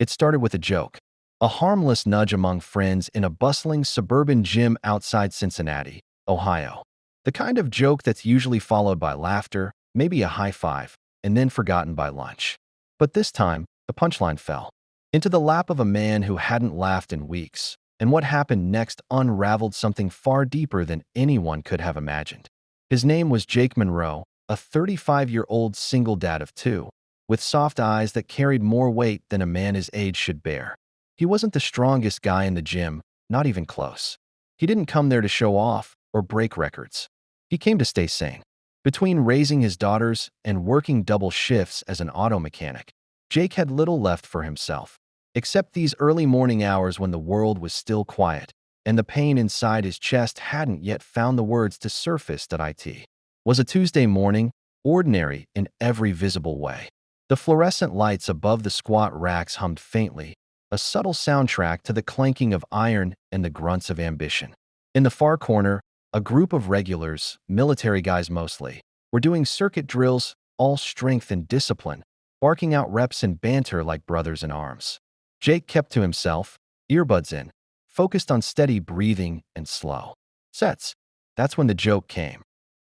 It started with a joke, a harmless nudge among friends in a bustling suburban gym outside Cincinnati, Ohio. The kind of joke that's usually followed by laughter, maybe a high five, and then forgotten by lunch. But this time, the punchline fell into the lap of a man who hadn't laughed in weeks, and what happened next unraveled something far deeper than anyone could have imagined. His name was Jake Monroe, a 35-year-old single dad of two, with soft eyes that carried more weight than a man his age should bear. He wasn't the strongest guy in the gym, not even close. He didn't come there to show off or break records. He came to stay sane. Between raising his daughters and working double shifts as an auto mechanic, Jake had little left for himself, except these early morning hours when the world was still quiet, and the pain inside his chest hadn't yet found the words to surface. It was a Tuesday morning, ordinary in every visible way. The fluorescent lights above the squat racks hummed faintly, a subtle soundtrack to the clanking of iron and the grunts of ambition. In the far corner, a group of regulars, military guys mostly, were doing circuit drills, all strength and discipline, barking out reps and banter like brothers in arms. Jake kept to himself, earbuds in, focused on steady breathing and slow sets. That's when the joke came.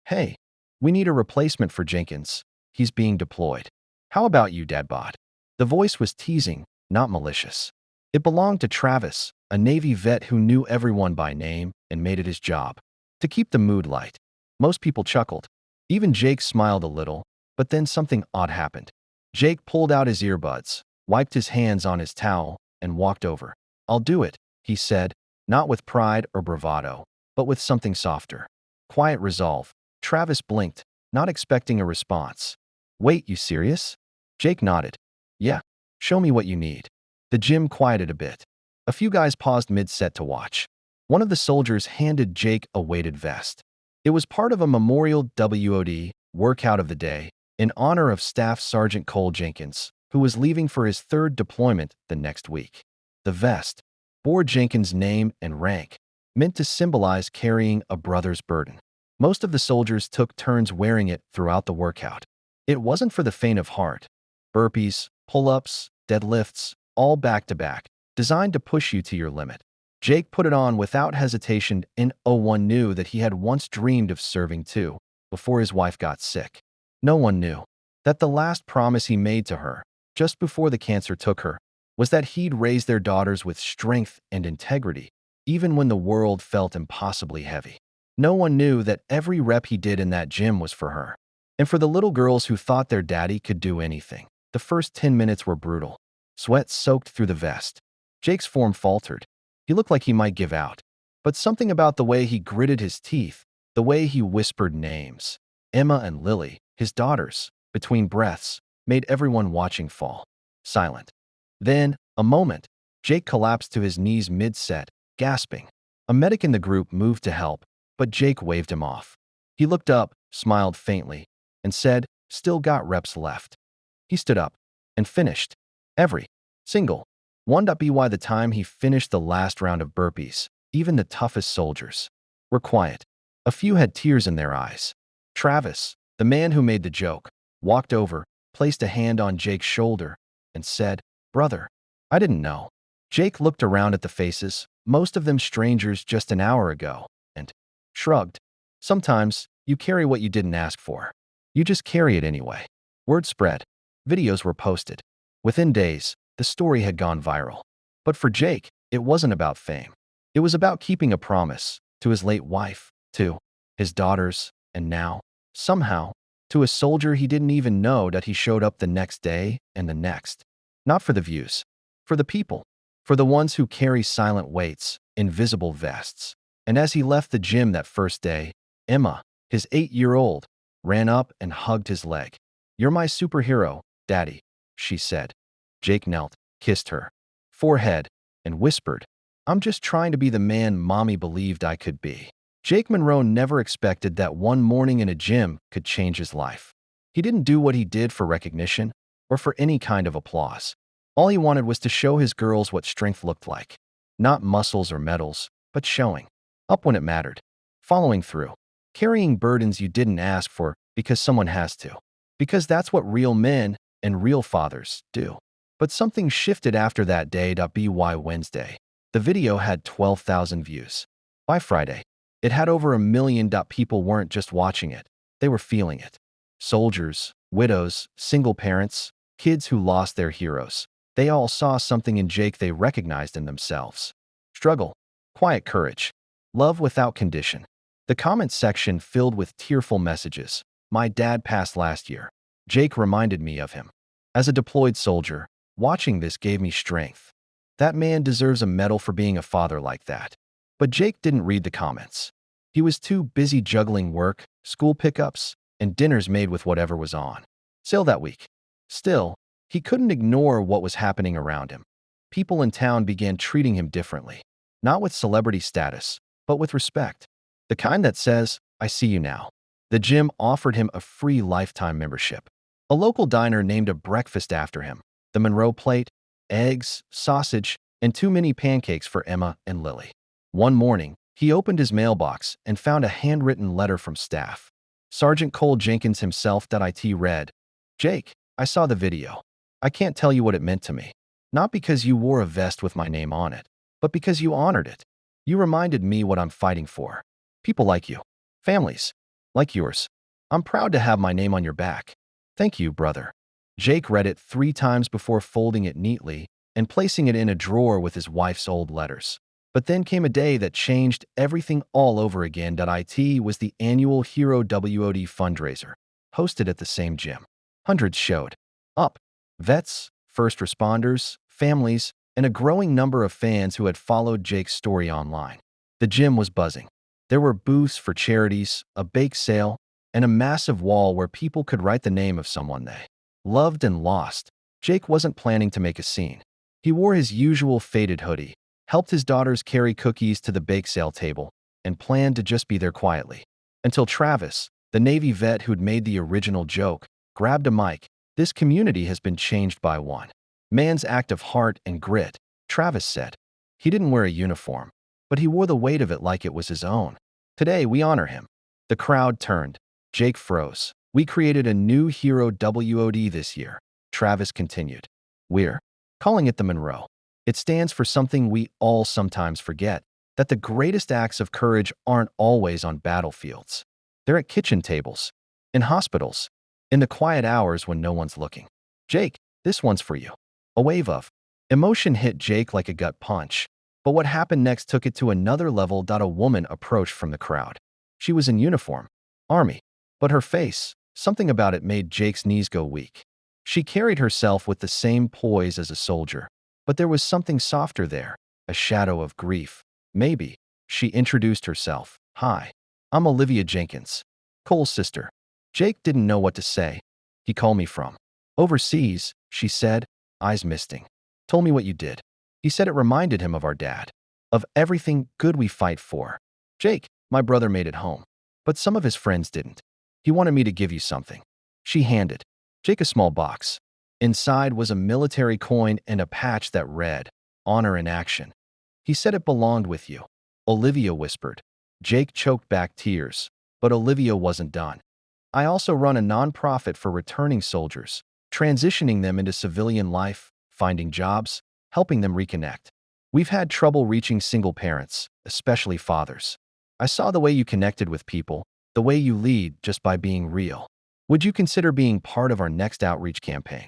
"Hey, we need a replacement for Jenkins. He's being deployed. How about you, Dadbod?" The voice was teasing, not malicious. It belonged to Travis, a Navy vet who knew everyone by name and made it his job to keep the mood light. Most people chuckled. Even Jake smiled a little, but then something odd happened. Jake pulled out his earbuds, wiped his hands on his towel, and walked over. "I'll do it," he said, not with pride or bravado, but with something softer. Quiet resolve. Travis blinked, not expecting a response. "Wait, you serious?" Jake nodded. "Yeah, show me what you need." The gym quieted a bit. A few guys paused mid-set to watch. One of the soldiers handed Jake a weighted vest. It was part of a memorial WOD, workout of the day, in honor of Staff Sergeant Cole Jenkins, who was leaving for his third deployment the next week. The vest bore Jenkins' name and rank, meant to symbolize carrying a brother's burden. Most of the soldiers took turns wearing it throughout the workout. It wasn't for the faint of heart. Burpees, pull-ups, deadlifts, all back-to-back, designed to push you to your limit. Jake put it on without hesitation, and one knew that he had once dreamed of serving too, before his wife got sick. No one knew that the last promise he made to her, just before the cancer took her, was that he'd raise their daughters with strength and integrity, even when the world felt impossibly heavy. No one knew that every rep he did in that gym was for her. And for the little girls who thought their daddy could do anything, the first 10 minutes were brutal. Sweat soaked through the vest. Jake's form faltered. He looked like he might give out. But something about the way he gritted his teeth, the way he whispered names, Emma and Lily, his daughters, between breaths, made everyone watching fall silent. Then, a moment, Jake collapsed to his knees mid-set, gasping. A medic in the group moved to help, but Jake waved him off. He looked up, smiled faintly, and said, "Still got reps left." He stood up and finished every single one. By the time he finished the last round of burpees, even the toughest soldiers were quiet. A few had tears in their eyes. Travis, the man who made the joke, walked over, placed a hand on Jake's shoulder, and said, "Brother, I didn't know." Jake looked around at the faces, most of them strangers just an hour ago, and shrugged. Sometimes, you carry what you didn't ask for. You just carry it anyway. Word spread. Videos were posted. Within days, the story had gone viral. But for Jake, it wasn't about fame. It was about keeping a promise to his late wife, to his daughters, and now, somehow, to a soldier he didn't even know that he showed up the next day and the next. Not for the views. For the people. For the ones who carry silent weights, invisible vests. And as he left the gym that first day, Emma, his 8-year-old, ran up and hugged his leg. "You're my superhero, Daddy," she said. Jake knelt, kissed her forehead, and whispered, "I'm just trying to be the man Mommy believed I could be." Jake Monroe never expected that one morning in a gym could change his life. He didn't do what he did for recognition or for any kind of applause. All he wanted was to show his girls what strength looked like. Not muscles or medals, but showing up when it mattered. Following through. Carrying burdens you didn't ask for because someone has to. Because that's what real men and real fathers do. But something shifted after that day. By Wednesday, the video had 12,000 views. By Friday, it had over 1 million. People weren't just watching it, they were feeling it. Soldiers, widows, single parents, kids who lost their heroes. They all saw something in Jake they recognized in themselves. Struggle, quiet courage, love without condition. The comment section filled with tearful messages. My dad passed last year. Jake reminded me of him. As a deployed soldier, watching this gave me strength. That man deserves a medal for being a father like that. But Jake didn't read the comments. He was too busy juggling work, school pickups, and dinners made with whatever was on sale that week. Still, he couldn't ignore what was happening around him. People in town began treating him differently, not with celebrity status, but with respect. The kind that says, I see you now. The gym offered him a free lifetime membership. A local diner named a breakfast after him. The Monroe plate, eggs, sausage, and 2 mini pancakes for Emma and Lily. One morning, he opened his mailbox and found a handwritten letter from staff. Sergeant Cole Jenkins himself. It read, Jake, I saw the video. I can't tell you what it meant to me. Not because you wore a vest with my name on it, but because you honored it. You reminded me what I'm fighting for. People like you. Families like yours. I'm proud to have my name on your back. Thank you, brother. Jake read it 3 times before folding it neatly and placing it in a drawer with his wife's old letters. But then came a day that changed everything all over again. It was the annual Hero WOD fundraiser, hosted at the same gym. Hundreds showed up. Vets, first responders, families, and a growing number of fans who had followed Jake's story online. The gym was buzzing. There were booths for charities, a bake sale, and a massive wall where people could write the name of someone they loved and lost. Jake wasn't planning to make a scene. He wore his usual faded hoodie, helped his daughters carry cookies to the bake sale table, and planned to just be there quietly. Until Travis, the Navy vet who'd made the original joke, grabbed a mic. This community has been changed by one man's act of heart and grit, Travis said. He didn't wear a uniform, but he wore the weight of it like it was his own. Today, we honor him. The crowd turned. Jake froze. We created a new Hero WOD this year, Travis continued. We're calling it the Monroe. It stands for something we all sometimes forget, that the greatest acts of courage aren't always on battlefields. They're at kitchen tables, in hospitals, in the quiet hours when no one's looking. Jake, this one's for you. A wave of emotion hit Jake like a gut punch. But what happened next took it to another level. A woman approached from the crowd. She was in uniform, Army, but her face, something about it made Jake's knees go weak. She carried herself with the same poise as a soldier, but there was something softer there, a shadow of grief. Maybe. She introduced herself. Hi, I'm Olivia Jenkins, Cole's sister. Jake didn't know what to say. He called me from overseas, she said, eyes misting. Told me what you did. He said it reminded him of our dad, of everything good we fight for. Jake, my brother made it home, but some of his friends didn't. He wanted me to give you something. She handed Jake a small box. Inside was a military coin and a patch that read, Honor in Action. He said it belonged with you. Olivia whispered. Jake choked back tears, but Olivia wasn't done. I also run a nonprofit for returning soldiers, transitioning them into civilian life, finding jobs, helping them reconnect. We've had trouble reaching single parents, especially fathers. I saw the way you connected with people, the way you lead just by being real. Would you consider being part of our next outreach campaign?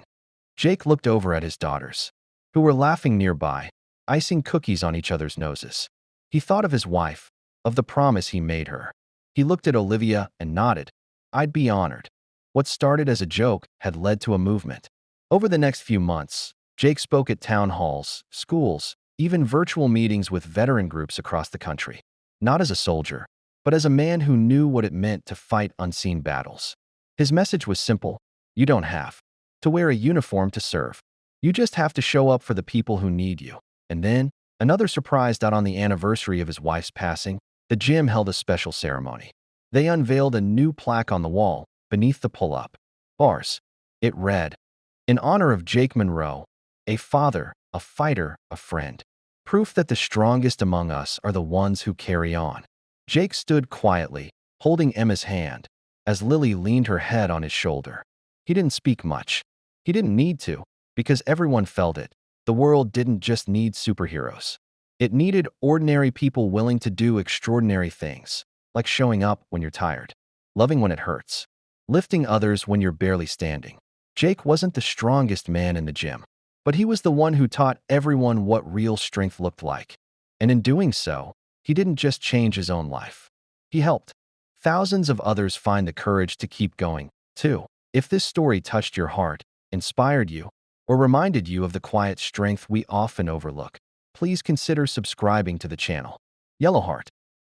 Jake looked over at his daughters, who were laughing nearby, icing cookies on each other's noses. He thought of his wife, of the promise he made her. He looked at Olivia and nodded. I'd be honored. What started as a joke had led to a movement. Over the next few months, Jake spoke at town halls, schools, even virtual meetings with veteran groups across the country. Not as a soldier, but as a man who knew what it meant to fight unseen battles. His message was simple. You don't have to wear a uniform to serve. You just have to show up for the people who need you. And then, another surprise. On the anniversary of his wife's passing, the gym held a special ceremony. They unveiled a new plaque on the wall, beneath the pull-up bars. It read, In honor of Jake Monroe, a father, a fighter, a friend. Proof that the strongest among us are the ones who carry on. Jake stood quietly, holding Emma's hand, as Lily leaned her head on his shoulder. He didn't speak much. He didn't need to. Because everyone felt it. The world didn't just need superheroes. It needed ordinary people willing to do extraordinary things, like showing up when you're tired, loving when it hurts, lifting others when you're barely standing. Jake wasn't the strongest man in the gym, but he was the one who taught everyone what real strength looked like. And in doing so, he didn't just change his own life. He helped thousands of others find the courage to keep going, too. If this story touched your heart, inspired you, or reminded you of the quiet strength we often overlook, please consider subscribing to the channel. Yellowheart.